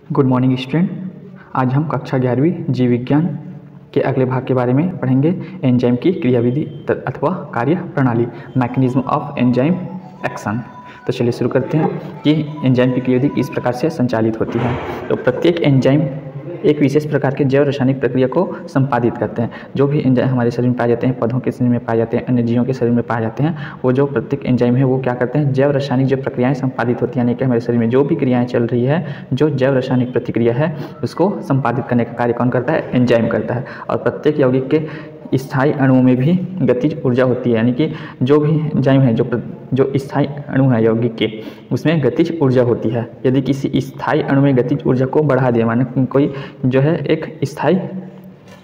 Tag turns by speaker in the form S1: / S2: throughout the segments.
S1: Good morning student. आज हम कक्षा 11वीं जीव विज्ञान के अगले भाग के बारे में पढ़ेंगे। एंजाइम की क्रियाविधि अथवा कार्य प्रणाली, मैकेनिज्म ऑफ एंजाइम एक्शन। तो चलिए शुरू करते हैं कि एंजाइम की क्रियाविधि किस प्रकार से संचालित होती है। तो प्रत्येक एंजाइम एक विशेष प्रकार के जैव रासायनिक प्रक्रिया को संपादित करते हैं। जो भी एंजाइम हमारे शरीर में पाए जाते हैं, पौधों के शरीर में पाए जाते हैं, अन्य जीवों के शरीर में पाए जाते हैं, वो जो प्रत्येक एंजाइम है वो क्या करते हैं, जैव रासायनिक जो प्रक्रियाएं संपादित होती हैं, यानी कि हमारे शरीर में जो भी क्रियाएं चल रही है, जो जैव रासायनिक प्रतिक्रिया है उसको संपादित करने का कार्य कौन करता है, एंजाइम करता है। और प्रत्येक यौगिक के स्थायी अणुओं में भी गतिज ऊर्जा होती है, यानी कि जो भी एंजाइम है, जो स्थायी अणु है यौगिक के, उसमें गतिज ऊर्जा होती है। यदि किसी स्थायी अणु में गतिज ऊर्जा को बढ़ा दिया, माने कोई जो है एक स्थायी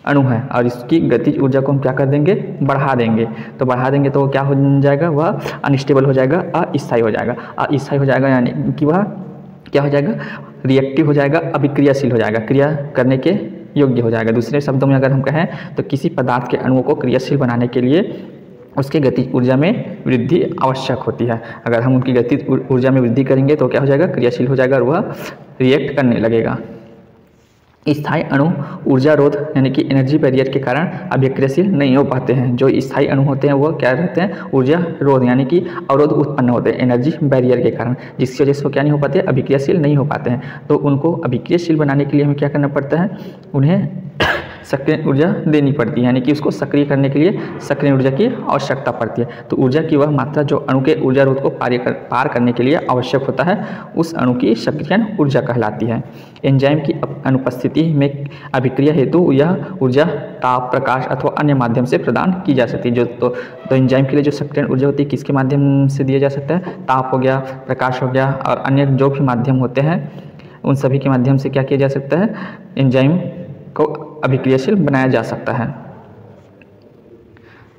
S1: अणु है और इसकी गतिज ऊर्जा को हम क्या कर देंगे, बढ़ा देंगे। तो बढ़ा देंगे तो वो क्या हो जाएगा, वह अनस्टेबल हो जाएगा, अस्थायी हो जाएगा। अस्थायी हो जाएगा यानी कि वह क्या हो जाएगा, रिएक्टिव हो जाएगा, अभिक्रियाशील हो जाएगा, क्रिया करने के योग्य हो जाएगा। दूसरे शब्दों में अगर हम कहें तो किसी पदार्थ के अणुओं को क्रियाशील बनाने के लिए उसके गतिज ऊर्जा में वृद्धि आवश्यक होती है। अगर हम उनकी गतिज ऊर्जा में वृद्धि करेंगे तो क्या हो जाएगा, क्रियाशील हो जाएगा और वह रिएक्ट करने लगेगा। स्थायी अणु ऊर्जा रोध यानी कि एनर्जी बैरियर के कारण अभिक्रियाशील नहीं हो पाते हैं। जो स्थायी अणु होते हैं वो क्या रहते हैं, ऊर्जा रोध यानी कि अवरोध उत्पन्न होते हैं एनर्जी बैरियर के कारण, जिसकी वजह से वो क्या नहीं हो पाते, अभिक्रियाशील नहीं हो पाते हैं। तो उनको अभिक्रियाशील बनाने के लिए हमें क्या करना पड़ता है, उन्हें सक्रिय ऊर्जा देनी पड़ती है, यानी कि उसको सक्रिय करने के लिए सक्रिय ऊर्जा की आवश्यकता पड़ती है। तो ऊर्जा की वह मात्रा जो अणु के ऊर्जा रोध को पार करने के लिए आवश्यक होता है, उस अणु की सक्रियण ऊर्जा कहलाती है। एंजाइम की अनुपस्थिति में अभिक्रिया हेतु यह ऊर्जा ताप, प्रकाश अथवा अन्य माध्यम से प्रदान की जा सकती है। तो एंजाइम के लिए जो सक्रियण ऊर्जा होती है किसके माध्यम से दिया जा सकता है, ताप हो गया, प्रकाश हो गया और अन्य जो भी माध्यम होते हैं उन सभी के माध्यम से क्या किया जा सकता है, एंजाइम को अभिक्रियाशील बनाया जा सकता है।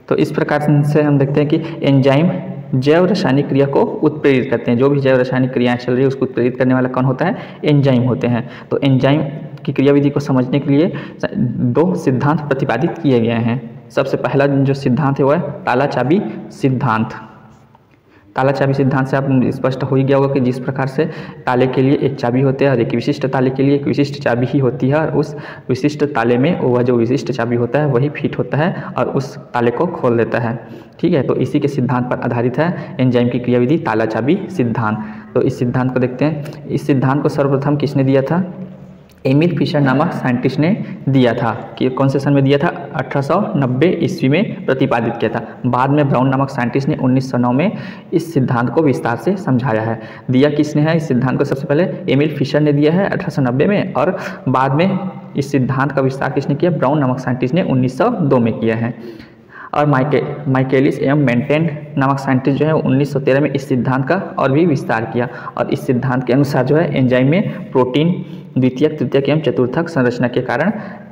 S1: तो इस प्रकार से हम देखते हैं कि एंजाइम जैव रासायनिक क्रिया को उत्प्रेरित करते हैं। जो भी जैव रासायनिक क्रियाएं चल रही है उसको उत्प्रेरित करने वाला कौन होता है, एंजाइम होते हैं। तो एंजाइम की क्रियाविधि को समझने के लिए दो सिद्धांत प्रतिपादित किए गए हैं। सबसे पहला जो सिद्धांत है वह है ताला चाबी सिद्धांत। ताला चाबी सिद्धांत से आप स्पष्ट हो ही गया होगा कि जिस प्रकार से ताले के लिए एक चाबी होती है और एक विशिष्ट ताले के लिए एक विशिष्ट चाबी ही होती है, और उस विशिष्ट ताले में वह जो विशिष्ट चाबी होता है वही फिट होता है और उस ताले को खोल देता है। ठीक है, तो इसी के सिद्धांत पर आधारित है एंजाइम की क्रियाविधि ताला चाबी सिद्धांत। तो इस सिद्धांत को देखते हैं। इस सिद्धांत को सर्वप्रथम किसने दिया था, एमिल फिशर नामक साइंटिस्ट ने दिया था। कि कौन से सन में दिया था, 1890 ईस्वी में प्रतिपादित किया था। बाद में ब्राउन नामक साइंटिस्ट ने 1909 में इस सिद्धांत को विस्तार से समझाया है। दिया किसने है इस सिद्धांत को, सबसे पहले एमिल फिशर ने दिया है 1890 में, और बाद में इस सिद्धांत का विस्तार किसने किया, ब्राउन नामक साइंटिस्ट ने 1902 में किया है। और माइकेलिस एवं मेंटेन नामक साइंटिस्ट जो है 1913 में इस सिद्धांत का और भी विस्तार किया। और इस सिद्धांत के अनुसार जो है एंजाइम में प्रोटीन द्वितीयक, तृतीयक एवं चतुर्थक संरचना के कारण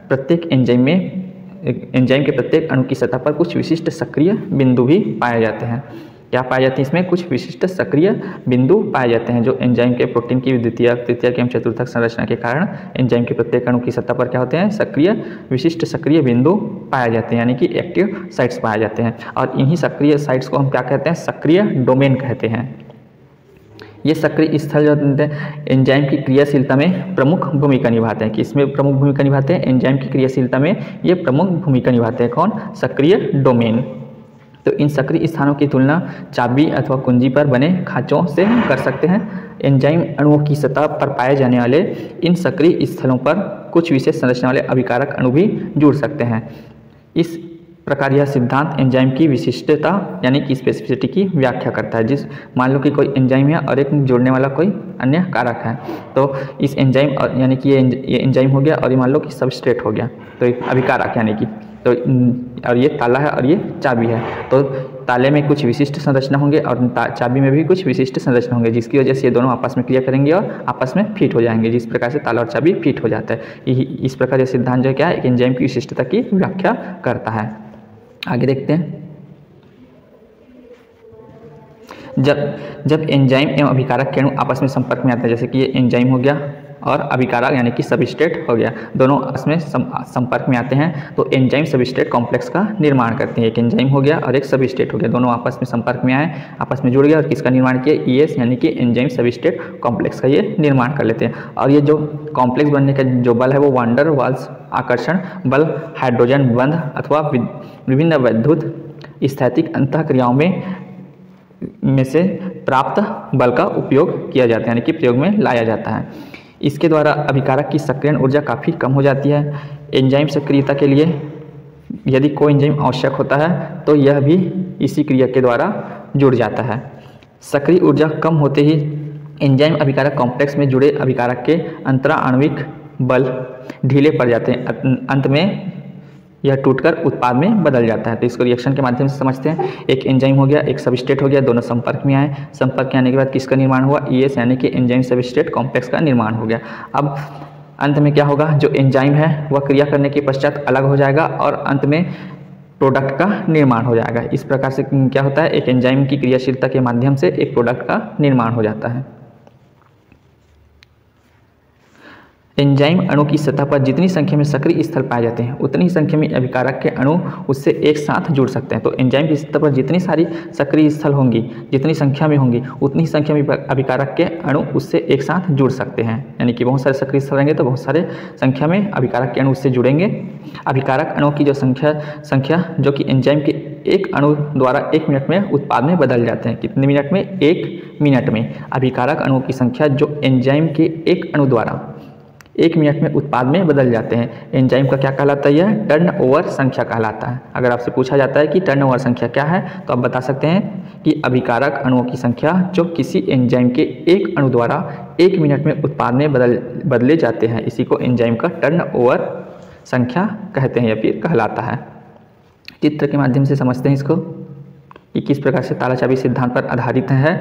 S1: प्रत्येक एंजाइम के प्रत्येक अणु की सतह पर कुछ विशिष्ट सक्रिय बिंदु भी पाए जाते हैं। क्या पाए जाते हैं, इसमें कुछ विशिष्ट सक्रिय बिंदु पाए जाते हैं जो एंजाइम के प्रोटीन की द्वितीयक, तृतीयक एवं चतुर्थक संरचना के कारण एंजाइम के प्रत्येक अणु की सतह पर क्या होते हैं, विशिष्ट सक्रिय बिंदु पाए जाते हैं, यानी कि एक्टिव साइट्स पाए जाते हैं। और इन्हीं सक्रिय साइट्स को हम क्या कहते हैं, सक्रिय डोमेन कहते हैं। ये सक्रिय स्थल जो होते हैं एंजाइम की क्रियाशीलता में प्रमुख भूमिका निभाते हैं। कि इसमें प्रमुख भूमिका निभाते हैं, एंजाइम की क्रियाशीलता में ये प्रमुख भूमिका निभाते हैं। कौन, सक्रिय डोमेन। तो इन सक्रिय स्थानों की तुलना चाबी अथवा कुंजी पर बने खांचों से कर सकते हैं। एंजाइम अणुओं की सतह पर पाए जाने वाले इन सक्रिय स्थलों पर कुछ विशेष संरचना वाले अभिकारक अणु भी जुड़ सकते हैं। इस प्रकार यह सिद्धांत एंजाइम की विशिष्टता यानी कि स्पेसिफिसिटी की व्याख्या करता है। जिस मान लो कि कोई एंजाइम है और एक जोड़ने वाला कोई अन्य कारक है, तो इस एंजाइम और यानी कि ये एंजाइम हो गया और ये मान लो कि सबस्ट्रेट हो गया, तो एक अभिकारक यानी कि, तो और ये ताला है और ये चाबी है। तो ताले में कुछ विशिष्ट संरचना होंगे और चाबी में भी कुछ विशिष्ट संरचना होंगे, जिसकी वजह से ये दोनों आपस में क्रिया करेंगे और आपस में फिट हो जाएंगे, जिस प्रकार से ताला और चाबी फिट हो जाता है। इस प्रकार यह सिद्धांत जो क्या है, एक एंजाइम की विशिष्टता की व्याख्या करता है। आगे देखते हैं। जब एंजाइम एवं अभिकारक के अणु आपस में संपर्क में आते हैं, जैसे कि ये एंजाइम हो गया और अभिकारक यानी कि सबस्ट्रेट हो गया, दोनों आपस में संपर्क में आते हैं तो एंजाइम सबस्ट्रेट कॉम्प्लेक्स का निर्माण करते हैं। एक एंजाइम हो गया और एक सबस्ट्रेट हो गया, दोनों आपस में संपर्क में आए, आपस में जुड़ गया और किसका निर्माण किया, ES यानी कि एंजाइम सबस्ट्रेट कॉम्प्लेक्स का ये निर्माण कर लेते हैं। और ये जो कॉम्प्लेक्स बनने का जो बल है वो वांडर वाल्स आकर्षण बल, हाइड्रोजन बंध अथवा विभिन्न वैद्युत स्थैतिक अंतःक्रियाओं में से प्राप्त बल का उपयोग किया जाता है, यानी कि प्रयोग में लाया जाता है। इसके द्वारा अभिकारक की सक्रियण ऊर्जा काफ़ी कम हो जाती है। एंजाइम सक्रियता के लिए यदि कोई एंजाइम आवश्यक होता है तो यह भी इसी क्रिया के द्वारा जुड़ जाता है। सक्रिय ऊर्जा कम होते ही एंजाइम अभिकारक कॉम्प्लेक्स में जुड़े अभिकारक के अंतराणविक बल ढीले पड़ जाते हैं, अंत में यह टूटकर उत्पाद में बदल जाता है। तो इसको रिएक्शन के माध्यम से समझते हैं। एक एंजाइम हो गया, एक सबस्ट्रेट हो गया, दोनों संपर्क में आए, संपर्क में आने के बाद किसका निर्माण हुआ, ES यानी कि एंजाइम सबस्ट्रेट कॉम्प्लेक्स का निर्माण हो गया। अब अंत में क्या होगा, जो एंजाइम है वह क्रिया करने के पश्चात अलग हो जाएगा और अंत में प्रोडक्ट का निर्माण हो जाएगा। इस प्रकार से क्या होता है, एक एंजाइम की क्रियाशीलता के माध्यम से एक प्रोडक्ट का निर्माण हो जाता है। एंजाइम अणु की सतह पर जितनी संख्या में सक्रिय स्थल पाए जाते हैं उतनी ही संख्या में अभिकारक के अणु उससे एक साथ जुड़ सकते हैं। तो एंजाइम की सतह पर जितनी सारी सक्रिय स्थल होंगी, जितनी संख्या में होंगी, उतनी संख्या में अभिकारक के अणु उससे एक साथ जुड़ सकते हैं। यानी कि बहुत सारे सक्रिय स्थल रहेंगे तो बहुत सारे संख्या में अभिकारक के अणु उससे जुड़ेंगे। अभिकारक अणु की जो संख्या जो कि एंजाइम के एक अणु द्वारा 1 मिनट में उत्पाद में बदल जाते हैं। कितने मिनट में, 1 मिनट में। अभिकारक अणुओं की संख्या जो एंजाइम के एक अणु द्वारा 1 मिनट में उत्पाद में बदल जाते हैं। एंजाइम का क्या कहलाता है, यह टर्नओवर संख्या कहलाता है। अगर आपसे पूछा जाता है कि टर्नओवर संख्या क्या है तो आप बता सकते हैं कि अभिकारक अणुओं की संख्या जो किसी एंजाइम के एक अणु द्वारा 1 मिनट में उत्पाद में बदले जाते हैं, इसी को एंजाइम का टर्नओवर संख्या कहते हैं या फिर कहलाता है। चित्र के माध्यम से समझते हैं इसको कि किस प्रकार से ताला चाबी सिद्धांत पर आधारित है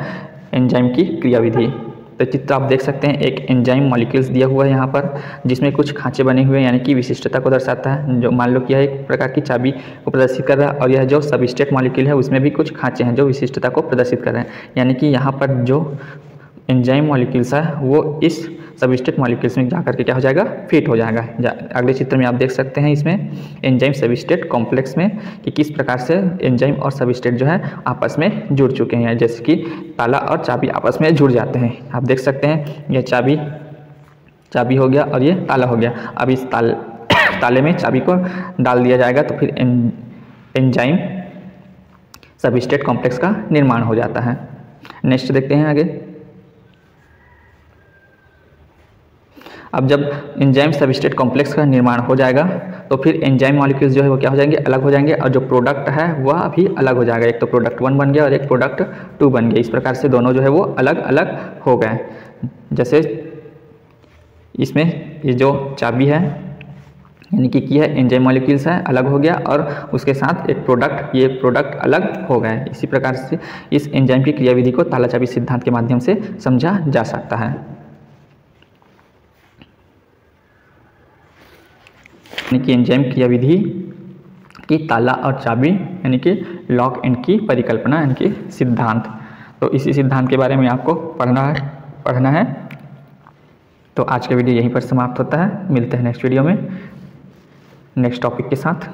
S1: एंजाइम की क्रियाविधि। तो चित्र आप देख सकते हैं, एक एंजाइम मॉलिक्यूल्स दिया हुआ है यहाँ पर, जिसमें कुछ खांचे बने हुए हैं, यानी कि विशिष्टता को दर्शाता है। जो मान लो कि यह एक प्रकार की चाबी को प्रदर्शित कर रहा है और यह जो सबस्ट्रेट मॉलिक्यूल है उसमें भी कुछ खांचे हैं जो विशिष्टता को प्रदर्शित कर रहे हैं। यानी कि यहाँ पर जो एंजाइम मॉलिक्यूल्स है वो इस सबस्ट्रेट मॉलिक्यूल्स में जाकर के क्या हो जाएगा, फिट हो जाएगा। अगले चित्र में आप देख सकते हैं इसमें एंजाइम सबस्ट्रेट कॉम्प्लेक्स में कि किस प्रकार से एंजाइम और सबस्ट्रेट जो है आपस में जुड़ चुके हैं, जैसे कि ताला और चाबी आपस में जुड़ जाते हैं। आप देख सकते हैं यह चाबी हो गया और ये ताला हो गया। अब इस ताले में चाबी को डाल दिया जाएगा तो फिर एंजाइम सबस्ट्रेट कॉम्प्लेक्स का निर्माण हो जाता है। नेक्स्ट देखते हैं आगे। अब जब एंजाइम सबस्ट्रेट कॉम्प्लेक्स का निर्माण हो जाएगा तो फिर एंजाइम मॉलिक्यूल्स जो है वो क्या हो जाएंगे, अलग हो जाएंगे और जो प्रोडक्ट है वह भी अलग हो जाएगा। एक तो प्रोडक्ट 1 बन गया और एक प्रोडक्ट 2 बन गया। इस प्रकार से दोनों जो है वो अलग अलग हो गए। जैसे इसमें ये जो चाबी है यानी कि है एंजाइम मॉलिक्यूल्स है अलग हो गया और उसके साथ एक प्रोडक्ट, ये प्रोडक्ट अलग हो गए। इसी प्रकार से इस एंजाइम की क्रियाविधि को ताला चाबी सिद्धांत के माध्यम से समझा जा सकता है। यानी कि एंजाइम क्रियाविधि की ताला और चाबी यानी कि लॉक एंड की परिकल्पना यानी कि सिद्धांत। तो इसी सिद्धांत के बारे में आपको पढ़ना है। तो आज का वीडियो यहीं पर समाप्त होता है। मिलते हैं नेक्स्ट वीडियो में नेक्स्ट टॉपिक के साथ।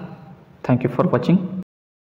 S1: Thank you for watching.